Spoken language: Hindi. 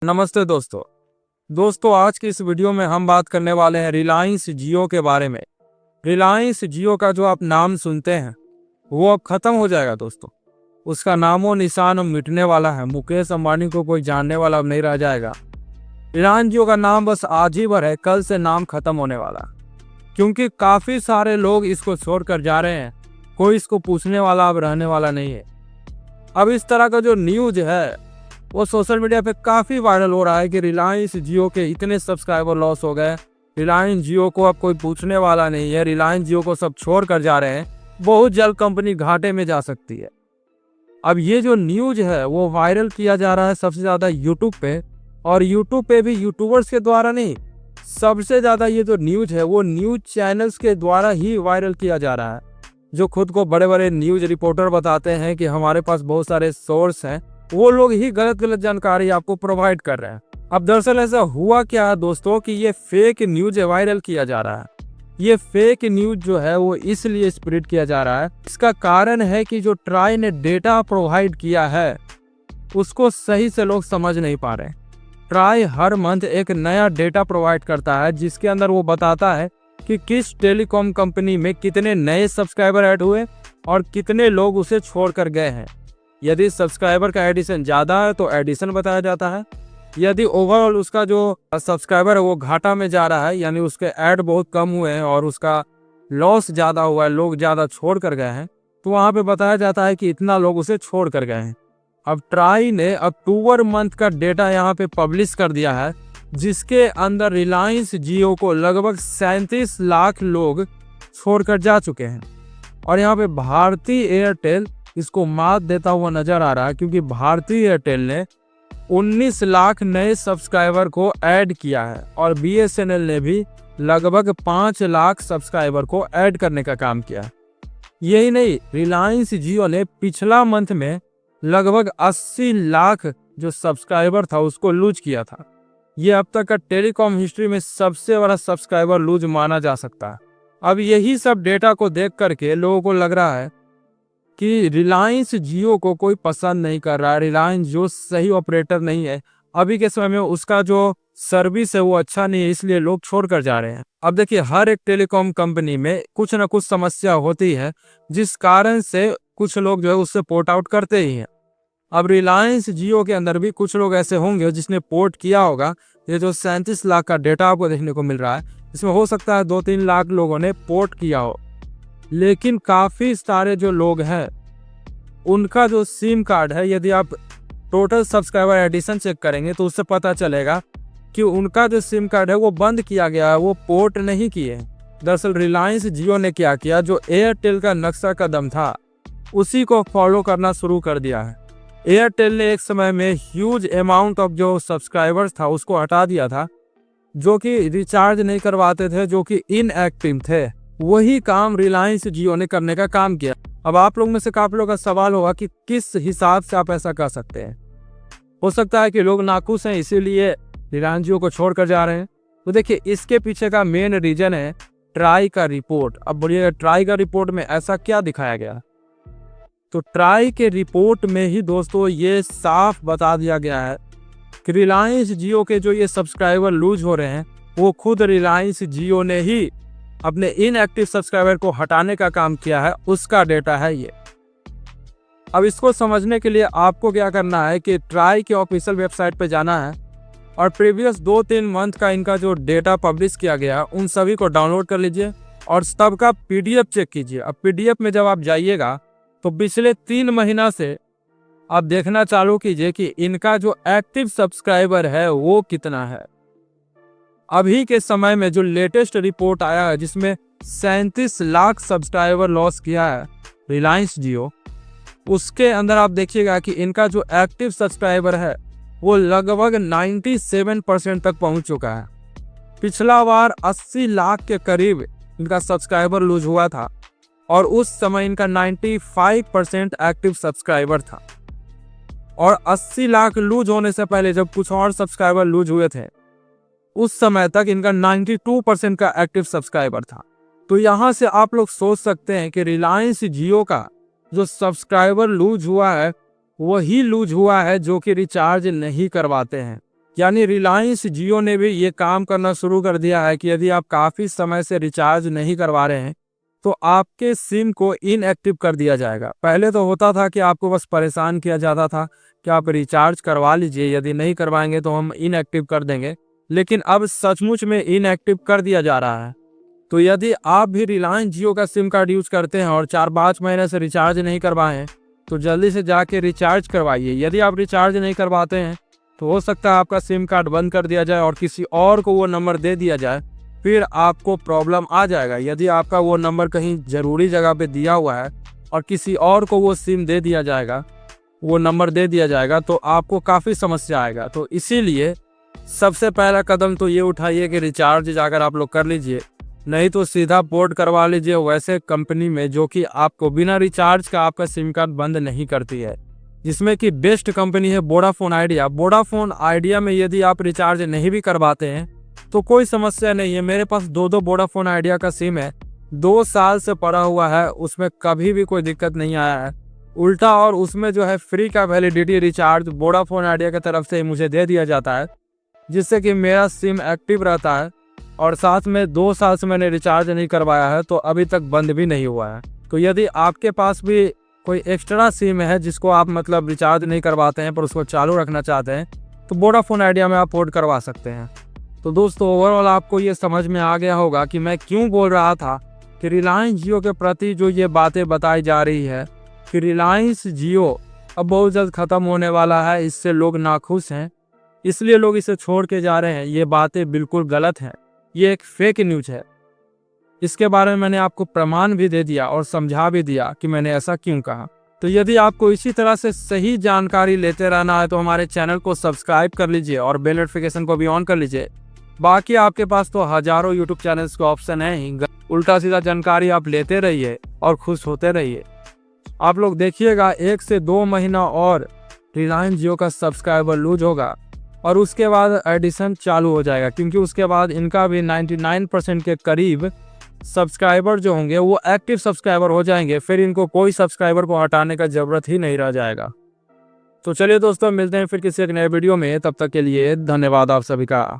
नमस्ते दोस्तों आज की इस वीडियो में हम बात करने वाले हैं रिलायंस जियो के बारे में। रिलायंस जियो का जो आप नाम सुनते हैं वो अब खत्म हो जाएगा दोस्तों। उसका नामो निशान अब मिटने वाला है। मुकेश अंबानी को कोई जानने वाला अब नहीं रह जाएगा। रिलायंस जियो का नाम बस आज ही भर है, कल से नाम खत्म होने वाला, क्योंकि काफ़ी सारे लोग इसको छोड़ कर जा रहे हैं। कोई इसको पूछने वाला अब रहने वाला नहीं है। अब इस तरह का जो न्यूज है वो सोशल मीडिया पे काफ़ी वायरल हो रहा है कि रिलायंस जियो के इतने सब्सक्राइबर लॉस हो गए, रिलायंस जियो को अब कोई पूछने वाला नहीं है, रिलायंस जियो को सब छोड़ कर जा रहे हैं, बहुत जल्द कंपनी घाटे में जा सकती है। अब ये जो न्यूज है वो वायरल किया जा रहा है सबसे ज़्यादा यूट्यूब पे, और यूट्यूब पे भी यूट्यूबर्स के द्वारा नहीं, सबसे ज़्यादा ये जो न्यूज है वो न्यूज चैनल्स के द्वारा ही वायरल किया जा रहा है, जो खुद को बड़े बड़े न्यूज रिपोर्टर बताते हैं कि हमारे पास बहुत सारे सोर्स हैं। वो लोग ही गलत जानकारी आपको प्रोवाइड कर रहे हैं। अब दरअसल ऐसा हुआ क्या है दोस्तों कि ये फेक न्यूज वायरल किया जा रहा है। ये फेक न्यूज जो है वो इसलिए स्प्रेड किया जा रहा है, इसका कारण है कि जो ट्राई ने डेटा प्रोवाइड किया है उसको सही से लोग समझ नहीं पा रहे। ट्राई हर मंथ एक नया डेटा प्रोवाइड करता है जिसके अंदर वो बताता है कि किस टेलीकॉम कंपनी में कितने नए सब्सक्राइबर ऐड हुए और कितने लोग उसे छोड़ कर गए हैं। यदि सब्सक्राइबर का एडिशन ज़्यादा है तो एडिशन बताया जाता है, यदि ओवरऑल उसका जो सब्सक्राइबर है वो घाटा में जा रहा है, यानी उसके ऐड बहुत कम हुए हैं और उसका लॉस ज़्यादा हुआ है, लोग ज़्यादा छोड़ कर गए हैं, तो वहाँ पे बताया जाता है कि इतना लोग उसे छोड़ कर गए हैं। अब ट्राई ने अक्टूबर मंथ का डेटा यहाँ पे पब्लिश कर दिया है, जिसके अंदर रिलायंस जियो को लगभग 37 लाख लोग छोड़ कर जा चुके हैं। और यहाँ पे भारती एयरटेल इसको मात देता हुआ नजर आ रहा है, क्योंकि भारती एयरटेल ने 19 लाख नए सब्सक्राइबर को ऐड किया है और बीएसएनएल ने भी लगभग 5 लाख सब्सक्राइबर को ऐड करने का काम किया। यही नहीं, रिलायंस जियो ने पिछला मंथ में लगभग 80 लाख जो सब्सक्राइबर था उसको लूज किया था। ये अब तक का टेलीकॉम हिस्ट्री में सबसे बड़ा सब्सक्राइबर लूज माना जा सकता है। अब यही सब डेटा को देख करके लोगों को लग रहा है कि रिलायंस जियो को कोई पसंद नहीं कर रहा है, रिलायंस जियो सही ऑपरेटर नहीं है, अभी के समय में उसका जो सर्विस है वो अच्छा नहीं है, इसलिए लोग छोड़ कर जा रहे हैं। अब देखिए, हर एक टेलीकॉम कंपनी में कुछ ना कुछ समस्या होती है, जिस कारण से कुछ लोग जो है उससे पोर्ट आउट करते ही हैं। अब रिलायंस जियो के अंदर भी कुछ लोग ऐसे होंगे जिसने पोर्ट किया होगा। ये जो 37 लाख का डेटा आपको देखने को मिल रहा है, इसमें हो सकता है 2-3 लाख लोगों ने पोर्ट किया हो, लेकिन काफ़ी सारे जो लोग हैं उनका जो सिम कार्ड है, यदि आप टोटल सब्सक्राइबर एडिशन चेक करेंगे तो उससे पता चलेगा कि उनका जो सिम कार्ड है वो बंद किया गया है, वो पोर्ट नहीं किए। दरअसल रिलायंस जियो ने क्या किया, जो एयरटेल का नक्शा कदम था उसी को फॉलो करना शुरू कर दिया है। एयरटेल ने एक समय में ह्यूज अमाउंट ऑफ जो सब्सक्राइबर्स था उसको हटा दिया था, जो कि रिचार्ज नहीं करवाते थे, जो कि इनएक्टिव थे। वही काम रिलायंस जियो ने करने का काम किया। अब आप लोग में से काफी लोगों का सवाल होगा कि किस हिसाब से आप ऐसा कर सकते हैं। हो सकता है कि लोग नाखुश हैं इसीलिए रिलायंस जियो को छोड़ कर जा रहे हैं। तो देखिए, इसके पीछे का मेन रीजन है ट्राई का रिपोर्ट। अब बोलिएगा ट्राई का रिपोर्ट में ऐसा क्या दिखाया गया, तो ट्राई के रिपोर्ट में ही दोस्तों ये साफ बता दिया गया है कि रिलायंस जियो के जो ये सब्सक्राइबर लूज हो रहे हैं वो खुद रिलायंस जियो ने ही अपने इनएक्टिव सब्सक्राइबर को हटाने का काम किया है, उसका डेटा है ये। अब इसको समझने के लिए आपको क्या करना है कि ट्राई के ऑफिशियल वेबसाइट पे जाना है और प्रीवियस 2-3 मंथ का इनका जो डेटा पब्लिश किया गया उन सभी को डाउनलोड कर लीजिए और सबका पीडीएफ चेक कीजिए। अब पीडीएफ में जब आप जाइएगा तो पिछले 3 महीना से आप देखना चालू कीजिए कि इनका जो एक्टिव सब्सक्राइबर है वो कितना है। अभी के समय में जो लेटेस्ट रिपोर्ट आया है जिसमें 37 लाख सब्सक्राइबर लॉस किया है रिलायंस जियो, उसके अंदर आप देखिएगा कि इनका जो एक्टिव सब्सक्राइबर है वो लगभग 97% तक पहुंच चुका है। पिछला बार 80 लाख के करीब इनका सब्सक्राइबर लूज हुआ था और उस समय इनका 95% एक्टिव सब्सक्राइबर था। और 80 लाख लूज होने से पहले जब कुछ और सब्सक्राइबर लूज हुए थे उस समय तक इनका 92% का एक्टिव सब्सक्राइबर था। तो यहाँ से आप लोग सोच सकते हैं कि रिलायंस जियो का जो सब्सक्राइबर लूज हुआ है वही लूज हुआ है जो कि रिचार्ज नहीं करवाते हैं। यानी रिलायंस जियो ने भी ये काम करना शुरू कर दिया है कि यदि आप काफ़ी समय से रिचार्ज नहीं करवा रहे हैं तो आपके सिम को इनएक्टिव कर दिया जाएगा। पहले तो होता था कि आपको बस परेशान किया जाता था कि आप रिचार्ज करवा लीजिए, यदि नहीं करवाएंगे तो हम इनएक्टिव कर देंगे, लेकिन अब सचमुच में इनएक्टिव कर दिया जा रहा है। तो यदि आप भी रिलायंस जियो का सिम कार्ड यूज करते हैं और 4-5 महीने से रिचार्ज नहीं करवाए हैं तो जल्दी से जाके रिचार्ज करवाइए। यदि आप रिचार्ज नहीं करवाते हैं तो हो सकता है आपका सिम कार्ड बंद कर दिया जाए और किसी और को वो नंबर दे दिया जाए, फिर आपको प्रॉब्लम आ जाएगा। यदि आपका वो नंबर कहीं ज़रूरी जगह पे दिया हुआ है और किसी और को वो सिम दे दिया जाएगा, वो नंबर दे दिया जाएगा, तो आपको काफ़ी समस्या आएगा। तो इसीलिए सबसे पहला कदम तो ये उठाइए कि रिचार्ज जाकर आप लोग कर लीजिए, नहीं तो सीधा पोर्ट करवा लीजिए वैसे कंपनी में जो कि आपको बिना रिचार्ज का आपका सिम कार्ड बंद नहीं करती है, जिसमें कि बेस्ट कंपनी है वोडाफोन आइडिया। वोडाफोन आइडिया में यदि आप रिचार्ज नहीं भी करवाते हैं तो कोई समस्या नहीं है। मेरे पास 2 वोडाफोन आइडिया का सिम है, 2 साल से पड़ा हुआ है, उसमें कभी भी कोई दिक्कत नहीं आया है। उल्टा और उसमें जो है फ्री का वैलिडिटी रिचार्ज वोडाफोन आइडिया की तरफ से मुझे दे दिया जाता है, जिससे कि मेरा सिम एक्टिव रहता है और साथ में 2 साल से मैंने रिचार्ज नहीं करवाया है तो अभी तक बंद भी नहीं हुआ है। तो यदि आपके पास भी कोई एक्स्ट्रा सिम है जिसको आप मतलब रिचार्ज नहीं करवाते हैं पर उसको चालू रखना चाहते हैं तो वोडाफोन आइडिया में आप पोर्ट करवा सकते हैं। तो दोस्तों ओवरऑल आपको ये समझ में आ गया होगा कि मैं क्यों बोल रहा था कि रिलायंस जियो के प्रति जो ये बातें बताई जा रही है कि रिलायंस जियो अब बहुत जल्द ख़त्म होने वाला है, इससे लोग नाखुश हैं, इसलिए लोग इसे छोड़ के जा रहे हैं। ये बातें बिल्कुल गलत हैं, ये एक फेक न्यूज़ है। इसके बारे में मैंने आपको प्रमाण भी दे दिया और समझा भी दिया कि मैंने ऐसा क्यों कहा। तो यदि आपको इसी तरह से सही जानकारी लेते रहना है तो हमारे चैनल को सब्सक्राइब कर लीजिए और बेल नोटिफिकेशन को भी ऑन कर लीजिए। बाकी आपके पास तो हजारों यूट्यूब चैनल्स का ऑप्शन है ही, उल्टा सीधा जानकारी आप लेते रहिए और खुश होते रहिए। आप लोग देखिएगा 1 से 2 महीना और रिलायंस जियो का सब्सक्राइबर लूज होगा और उसके बाद एडिशन चालू हो जाएगा, क्योंकि उसके बाद इनका भी 99% के करीब सब्सक्राइबर जो होंगे वो एक्टिव सब्सक्राइबर हो जाएंगे। फिर इनको कोई सब्सक्राइबर को हटाने का ज़रूरत ही नहीं रह जाएगा। तो चलिए दोस्तों, मिलते हैं फिर किसी एक नए वीडियो में, तब तक के लिए धन्यवाद आप सभी का।